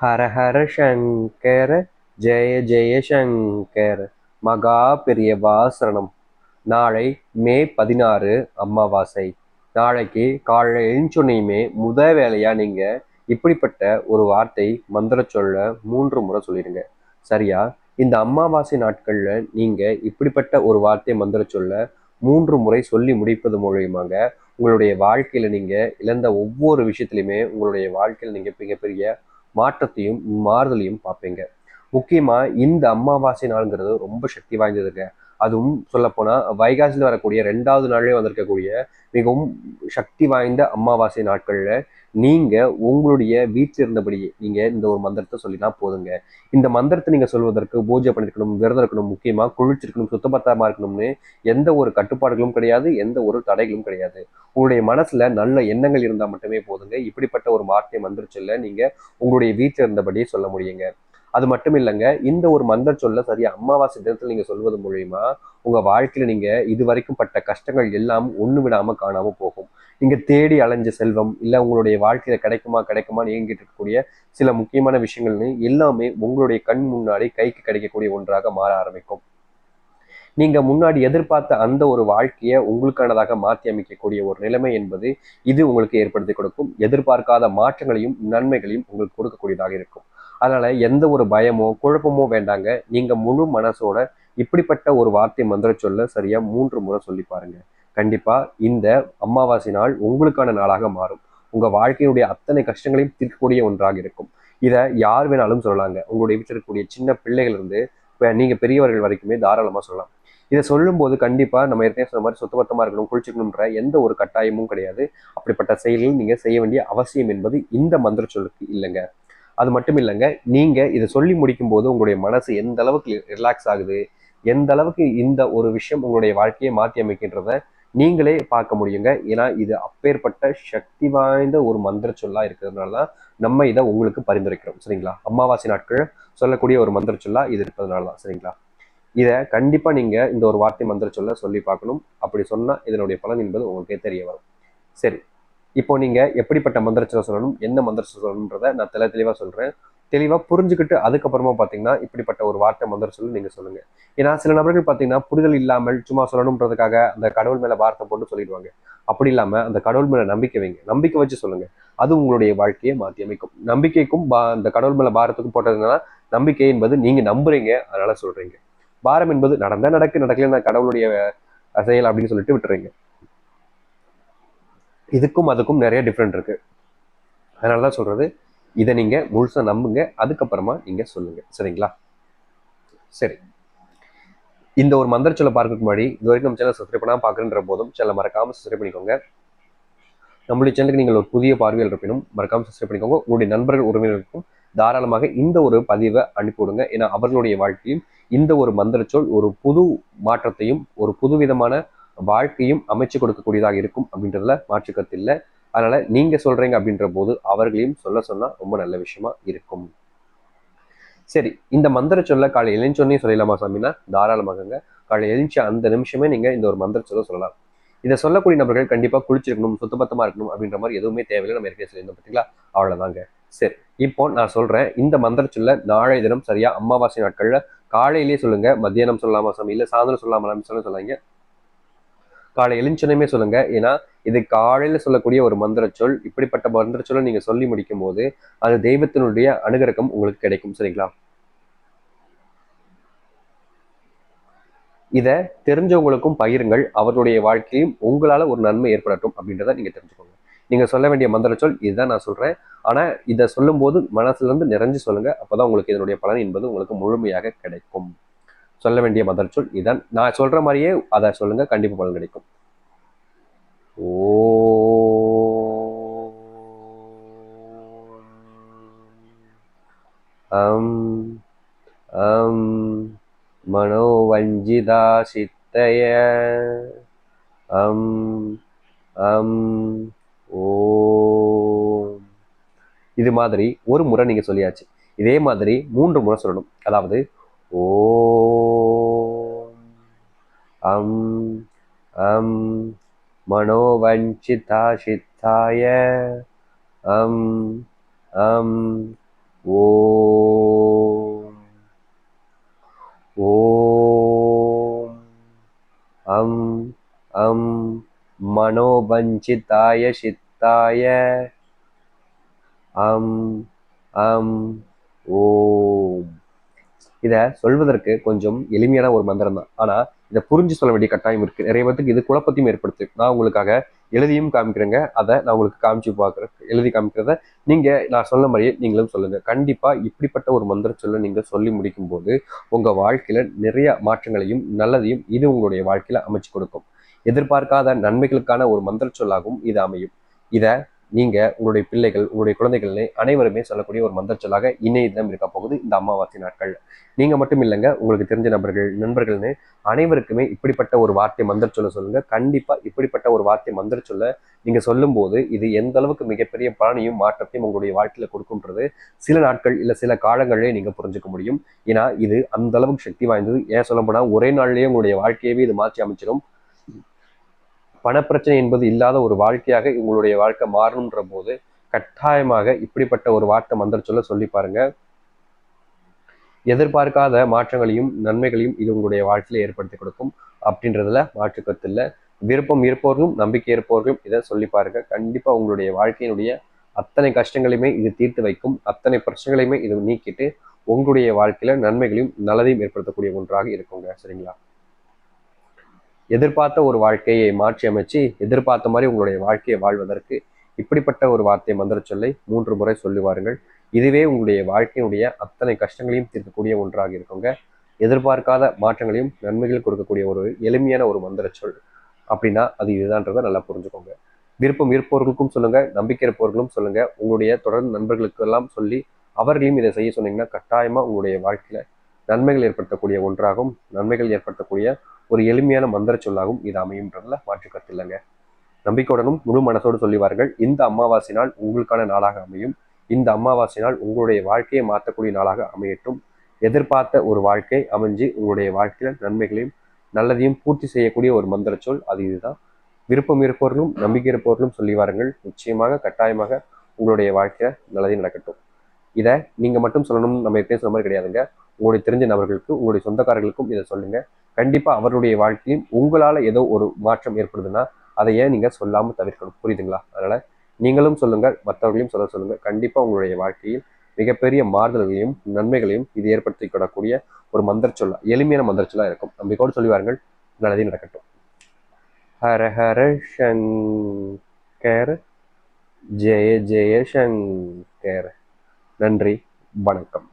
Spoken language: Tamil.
ஹர ஹர சங்கர ஜெய ஜெய சங்கர் மகா பெரியவா சரணம். நாளை மே 16 அமாவாசை. நாளைக்கு காலைல எழுந்தோனையுமே வேலையா நீங்க இப்படிப்பட்ட ஒரு வார்த்தை மந்திர சொல்ல 3 முறை சொல்லிடுங்க. சரியா? இந்த அமாவாசை நாட்கள்ல நீங்க இப்படிப்பட்ட ஒரு வார்த்தை மந்திர சொல்ல 3 முறை சொல்லி முடிப்பது மூலியமாக உங்களுடைய வாழ்க்கையில நீங்க இழந்த ஒவ்வொரு விஷயத்திலுமே உங்களுடைய வாழ்க்கையில நீங்க மிகப்பெரிய மாற்றத்தையும் மாறுதலையும் பார்ப்பீங்க. முக்கியமா இந்த அமாவாசை நாளுங்கிறது ரொம்ப சக்தி வாய்ந்ததுங்க. அதுவும் சொல்லப்போனா வைகாசியில் வரக்கூடிய 2வது நாளே வந்திருக்கக்கூடிய மிகவும் சக்தி வாய்ந்த அமாவாசை நாட்கள்ல நீங்க உங்களுடைய வீட்டில் இருந்தபடி நீங்க இந்த ஒரு மந்திரத்தை சொல்லினா போதுங்க. இந்த மந்திரத்தை நீங்க சொல்வதற்கு பூஜை பண்ணிருக்கணும், விரதம் இருக்கணும், முக்கியமா குளிச்சிருக்கணும், சுத்தபத்தமா இருக்கணும்னு எந்த ஒரு கட்டுப்பாடுகளும் கிடையாது, எந்த ஒரு தடைகளும் கிடையாது. உங்களுடைய மனசுல நல்ல எண்ணங்கள் இருந்தா மட்டுமே போதுங்க. இப்படிப்பட்ட ஒரு வார்த்தை மந்திர சொல்ல நீங்க உங்களுடைய வீட்டில் இருந்தபடியே சொல்ல முடியுங்க. அது மட்டும் இல்லைங்க, இந்த ஒரு மந்திர சொல்ல சரியா அமாவாசை தினத்தில் நீங்க சொல்வது மூலியமா உங்க வாழ்க்கையில நீங்க இது வரைக்கும் பட்ட கஷ்டங்கள் எல்லாம் ஒண்ணு விடாம காணாம போகும். நீங்க தேடி அலைஞ்ச செல்வம் இல்ல உங்களுடைய வாழ்க்கையில கிடைக்குமா கிடைக்குமான்னு ஏங்கிட்டு இருக்கக்கூடிய சில முக்கியமான விஷயங்கள்னு எல்லாமே உங்களுடைய கண் முன்னாடி கைக்கு கிடைக்கக்கூடிய ஒன்றாக மாற ஆரம்பிக்கும். நீங்க முன்னாடி எதிர்பார்த்த அந்த ஒரு வாழ்க்கையை உங்களுக்கானதாக மாற்றி அமைக்கக்கூடிய ஒரு நிலைமை என்பது இது உங்களுக்கு ஏற்படுத்தி கொடுக்கும். எதிர்பார்க்காத மாற்றங்களையும் நன்மைகளையும் உங்களுக்கு கொடுக்கக்கூடியதாக இருக்கும். அதனால எந்த ஒரு பயமோ குழப்பமோ வேண்டாங்க. நீங்க முழு மனசோட இப்படிப்பட்ட ஒரு வார்த்தை மந்திர சொல்ல சரியா 3 முறை சொல்லி பாருங்க. கண்டிப்பா இந்த அமாவாசை நாள் உங்களுக்கான நாளாக மாறும். உங்க வாழ்க்கையினுடைய அத்தனை கஷ்டங்களையும் தீர்க்கக்கூடிய ஒன்றாக இருக்கும். இதை யார் வேணாலும் சொல்லலாங்க. உங்களுடைய வீட்டில் இருக்கக்கூடிய சின்ன பிள்ளைகள் இருந்து நீங்க பெரியவர்கள் வரைக்குமே தாராளமா சொல்லலாம். இதை சொல்லும்போது கண்டிப்பா நம்ம ஏற்கனவே சொன்ன மாதிரி சுத்தபத்தமா இருக்கணும், குளிச்சுக்கணும்ன்ற எந்த ஒரு கட்டாயமும் கிடையாது. அப்படிப்பட்ட செயலில் நீங்க செய்ய வேண்டிய அவசியம் என்பது இந்த மந்திர சொல்லுக்கு இல்லைங்க. அது மட்டும் இல்லைங்க, நீங்க இதை சொல்லி முடிக்கும் போது உங்களுடைய மனசு எந்த அளவுக்கு ரிலாக்ஸ் ஆகுது, எந்த அளவுக்கு இந்த ஒரு விஷயம் உங்களுடைய வாழ்க்கையை மாற்றி அமைக்கின்றத நீங்களே பார்க்க முடியுங்க. ஏன்னா இது அப்பேற்பட்ட சக்தி வாய்ந்த ஒரு மந்திர சொல்லா இருக்கிறதுனால தான் நம்ம இதை உங்களுக்கு பரிந்துரைக்கிறோம். சரிங்களா? அமாவாசை நாட்கள் சொல்லக்கூடிய ஒரு மந்திர சொல்லா இது இருப்பதனால தான். சரிங்களா? இதை கண்டிப்பா நீங்க இந்த ஒரு வார்த்தை மந்திர சொல்ல சொல்லி பார்க்கணும். அப்படி சொன்னா இதனுடைய பலன் என்பது உங்களுக்கே தெரிய வரும். சரி, இப்போ நீங்க எப்படிப்பட்ட மந்திரச்சொல்ல சொல்லணும், என்ன மந்திரச்சொல்ல சொல்லணும்ன்றத நான் தெளிவா சொல்றேன். தெளிவா புரிஞ்சுக்கிட்டு அதுக்கப்புறமா பாத்தீங்கன்னா இப்படிப்பட்ட ஒரு வார்த்தை மந்திர சொல்லி நீங்க சொல்லுங்க. ஏன்னா சில நபர்கள் பாத்தீங்கன்னா புரிதல் இல்லாமல் சும்மா சொல்லணும்ன்றதுக்காக அந்த கடவுள் மேல பாரத்தை போட்டு சொல்லிடுவாங்க. அப்படி இல்லாம அந்த கடவுள் மேல நம்பிக்கை வைங்க. நம்பிக்கை வச்சு சொல்லுங்க. அது உங்களுடைய வாழ்க்கையை மாற்றி அமைக்கும். நம்பிக்கைக்கும் அந்த கடவுள் மேல பாரத்துக்கும் போட்டதுனால நம்பிக்கை என்பது நீங்க நம்புறீங்க, அதனால சொல்றீங்க. பாரம் என்பது நடந்தா நடக்கு, நடக்கல கடவுளுடைய செயல் அப்படின்னு சொல்லிட்டு விட்டுறீங்க. இதுக்கும் அதுக்கும் நிறைய டிஃப்ரெண்ட் இருக்கு. அதனாலதான் சொல்றது, இதை நீங்க முழுசா நம்புங்க, அதுக்கப்புறமா நீங்க சொல்லுங்க. சரிங்களா? சரி, இந்த ஒரு மந்திர சொல்ல பார்க்கறதுக்கு முன்னாடி இது வரைக்கும் நம்ம சேனல் சப்ஸ்கிரைப் பண்ணாம பாக்குறன்ற போதும் சேனல் மறக்காம சப்ஸ்கிரைப் பண்ணிக்கோங்க. நம்மளுடைய சேனலுக்கு நீங்கள் ஒரு புதிய பார்வையில் இருப்பினும் மறக்காம சப்ஸ்கிரைப் பண்ணிக்கோங்க. உங்களுடைய நண்பர்கள் உறவினர்களுக்கும் தாராளமாக இந்த ஒரு பதிவை அனுப்பிவிடுங்க. ஏன்னா அவர்களுடைய வாழ்க்கையும் இந்த ஒரு மந்திர சொல் ஒரு புது மாற்றத்தையும் ஒரு புதுவிதமான வாழ்க்கையும் அமைச்சு கொடுக்கக்கூடியதாக இருக்கும் அப்படின்றதுல மாற்றுக்கருத்து இல்லை. அதனால நீங்க சொல்றீங்க அப்படின்ற போது அவர்களையும் சொன்னா ரொம்ப நல்ல விஷயமா இருக்கும். சரி, இந்த மந்திர சொல்ல காலை எழுந்தோன்னே சொல்லலாமா சாமினா? தாராளமாகங்க. காலை எழுந்த அந்த நிமிஷமே நீங்க இந்த ஒரு மந்திர சொல்ல சொல்லலாம். இதை சொல்லக்கூடிய நபர்கள் கண்டிப்பா குளிச்சிருக்கணும், சுத்தபத்தமா இருக்கணும் அப்படின்ற மாதிரி எதுவுமே தேவையில்லை. நம்ம ஏற்கனவே சொல்லியிருந்தோம் பார்த்தீங்களா? அவ்வளவுதாங்க. சரி, இப்போ நான் சொல்றேன். இந்த மந்திர சொல்ல நாளைய தினம் சரியா அமாவாசை நாட்கள்ல காலையிலேயே சொல்லுங்க. மத்தியானம் சொல்லலாமா சாமி, இல்ல சாயந்தரம் சொல்லலாமா சொல்லாங்க. காலை எழுந்தோனையுமே சொல்லுங்க. ஏன்னா இது காலையில சொல்லக்கூடிய ஒரு மந்திர சொல். இப்படிப்பட்ட மந்திர சொல்ல நீங்க சொல்லி முடிக்கும் போது அது தெய்வத்தினுடைய அனுகிரகம் உங்களுக்கு கிடைக்கும். சரிங்களா? இதை தெரிஞ்சவங்களுக்கும் பகிருங்கள். அவர்களுடைய வாழ்க்கையும் உங்களால ஒரு நன்மை ஏற்படட்டும் அப்படின்றத நீங்க தெரிஞ்சுக்கோங்க. நீங்க சொல்ல வேண்டிய மந்திர சொல் இதுதான் நான் சொல்றேன். ஆனா இதை சொல்லும் போது மனசுல இருந்து நிறைஞ்சு சொல்லுங்க. அப்பதான் உங்களுக்கு இதனுடைய பலன் என்பது உங்களுக்கு முழுமையாக கிடைக்கும். சொல்ல வேண்டிய மந்திர சொல் இதான். நான் சொல்ற மாதிரியே அதை சொல்லுங்க, கண்டிப்பா பலன் கிடைக்கும். மனோவஞ்சிதா சித்தய ஓம். இது மாதிரி ஒரு முறை நீங்க சொல்லியாச்சு. இதே மாதிரி 3 முறை சொல்லணும். அதாவது ஓம் அம் அம் மனோவஞ்சிதா சித்தாய அம் அம் ஓம் ஓம் அம் அம் மனோபஞ்சிதாய சித்தாய அம் அம் ஓம். இதை சொல்வதற்கு கொஞ்சம் எளிமையான ஒரு மந்திரம் தான். ஆனா இதை புரிஞ்சு சொல்ல வேண்டிய கட்டாயம் இருக்கு. நிறைய பேருக்கு இது குழப்பத்தையும் ஏற்படுத்து. நான் உங்களுக்காக எழுதியும் காமிக்கிறேங்க. அதை நான் உங்களுக்கு காமிச்சு பார்க்குறேன். எழுதி காமிக்கிறத நீங்க நான் சொன்ன மாதிரியே நீங்களும் சொல்லுங்க. கண்டிப்பா இப்படிப்பட்ட ஒரு மந்திர சொல்ல நீங்க சொல்லி முடிக்கும் போது உங்க வாழ்க்கையில நிறைய மாற்றங்களையும் நல்லதையும் இது உங்களுடைய வாழ்க்கையில அமைச்சு கொடுக்கும். எதிர்பார்க்காத நன்மைகளுக்கான ஒரு மந்திர சொல்லாகவும் இது அமையும். இதை நீங்க உங்களுடைய பிள்ளைகள், உங்களுடைய குழந்தைகள்னு அனைவருமே சொல்லக்கூடிய ஒரு மந்திர சொல்லாக இணைய தினம் இருக்க போகுது இந்த அமாவாசை நாட்கள். நீங்க மட்டும் இல்லைங்க, உங்களுக்கு தெரிஞ்ச நபர்கள், நண்பர்கள்னு அனைவருக்குமே இப்படிப்பட்ட ஒரு வார்த்தை மந்திர சொல்ல சொல்லுங்க. கண்டிப்பா இப்படிப்பட்ட ஒரு வார்த்தை மந்திர சொல்ல நீங்க சொல்லும் போது இது எந்த அளவுக்கு மிகப்பெரிய பலனையும் மாற்றத்தையும் உங்களுடைய வாழ்க்கையில கொடுக்கும்ன்றது சில நாட்கள் இல்ல சில காலங்களிலே நீங்க புரிஞ்சுக்க முடியும். ஏன்னா இது அந்த அளவுக்கு சக்தி வாய்ந்தது. ஏன் சொல்ல போனா ஒரே நாள்லயே உங்களுடைய வாழ்க்கையவே இது மாற்றி அமைச்சிடும். பணப்பிரச்சனை என்பது இல்லாத ஒரு வாழ்க்கையாக உங்களுடைய வாழ்க்கை மாறணுன்ற போது கட்டாயமாக இப்படிப்பட்ட ஒரு வார்த்தை மந்திர சொல்ல சொல்லி பாருங்க. எதிர்பார்க்காத மாற்றங்களையும் நன்மைகளையும் இது உங்களுடைய வாழ்க்கையில ஏற்படுத்தி கொடுக்கும் அப்படின்றதுல மாற்று கருத்து இல்லை. விருப்பம் இருப்பவர்களும் நம்பிக்கை இருப்பவர்களும் இதை சொல்லி பாருங்க. கண்டிப்பா உங்களுடைய வாழ்க்கையினுடைய அத்தனை கஷ்டங்களையுமே இது தீர்த்து வைக்கும். அத்தனை பிரச்சனைகளையுமே இது நீக்கிட்டு உங்களுடைய வாழ்க்கையில நன்மைகளையும் நல்லதையும் ஏற்படுத்தக்கூடிய ஒன்றாக இருக்குங்க. சரிங்களா? எதிர்பார்த்த ஒரு வாழ்க்கையை மாற்றி அமைச்சு எதிர்பார்த்த மாதிரி உங்களுடைய வாழ்க்கையை வாழ்வதற்கு இப்படிப்பட்ட ஒரு வார்த்தை மந்திர சொல்லை 3 முறை சொல்லி வாருங்கள். இதுவே உங்களுடைய வாழ்க்கையினுடைய அத்தனை கஷ்டங்களையும் தீர்க்கக்கூடிய ஒன்றாக இருக்குங்க. எதிர்பார்க்காத மாற்றங்களையும் நன்மைகள் கொடுக்கக்கூடிய ஒரு எளிமையான ஒரு மந்திர சொல் அப்படின்னா அது இதுதான்றதை நல்லா புரிஞ்சுக்கோங்க. விருப்பம் இருப்பவர்களுக்கும் சொல்லுங்க, நம்பிக்கை இருப்பவர்களும் சொல்லுங்க. உங்களுடைய தொடர்ந்து நண்பர்களுக்கு எல்லாம் சொல்லி அவர்களையும் இதை செய்ய சொன்னீங்கன்னா கட்டாயமா உங்களுடைய வாழ்க்கையில நன்மைகள் ஏற்படுத்தக்கூடிய ஒன்றாகவும் நன்மைகள் ஏற்படுத்தக்கூடிய ஒரு எளிமையான மந்திர சொல்லாகவும் இது அமையும்ன்றதுல மாற்று கருத்து இல்லைங்க. நம்பிக்கையுடனும் முழு மனசோடு சொல்லி வாருங்கள். இந்த அமாவாசை நாள் உங்களுக்கான நாளாக அமையும். இந்த அமாவாசை நாள் உங்களுடைய வாழ்க்கையை மாற்றக்கூடிய நாளாக அமையட்டும். எதிர்பார்த்த ஒரு வாழ்க்கை அமைஞ்சு உங்களுடைய வாழ்க்கையில நன்மைகளையும் நல்லதையும் பூர்த்தி செய்யக்கூடிய ஒரு மந்திர சொல் அது இதுதான். விருப்பம் இருப்பவர்களும் நம்பிக்கை இருப்பவர்களும் சொல்லி வாருங்கள். நிச்சயமாக கட்டாயமாக உங்களுடைய வாழ்க்கையில நல்லதையும் நடக்கட்டும். இதை நீங்க மட்டும் சொல்லணும்னு நம்ம பேசுற மாதிரி கிடையாதுங்க. உங்களுடைய தெரிஞ்ச நபர்களுக்கு, உங்களுடைய சொந்தக்காரர்களுக்கும் இதை சொல்லுங்க. கண்டிப்பா அவருடைய வாழ்க்கையும் உங்களால ஏதோ ஒரு மாற்றம் ஏற்படுதுன்னா அதை ஏன் நீங்க சொல்லாம தவிர்க்கணும். புரியுதுங்களா? அதனால நீங்களும் சொல்லுங்க, மற்றவர்களையும் சொல்லுங்க. கண்டிப்பா உங்களுடைய வாழ்க்கையில் மிகப்பெரிய மாறுதல்களையும் நன்மைகளையும் இது ஏற்படுத்திக்கூடக்கூடிய ஒரு மந்திர சொல்லா, எளிமையான மந்திர சொல்லா இருக்கும். நம்பிக்கையோடு சொல்லி வாருங்கள். நல்லதே நடக்கட்டும். ஹர ஹர சங்கர், ஜெய ஜெய சங்கர். நன்றி, வணக்கம்.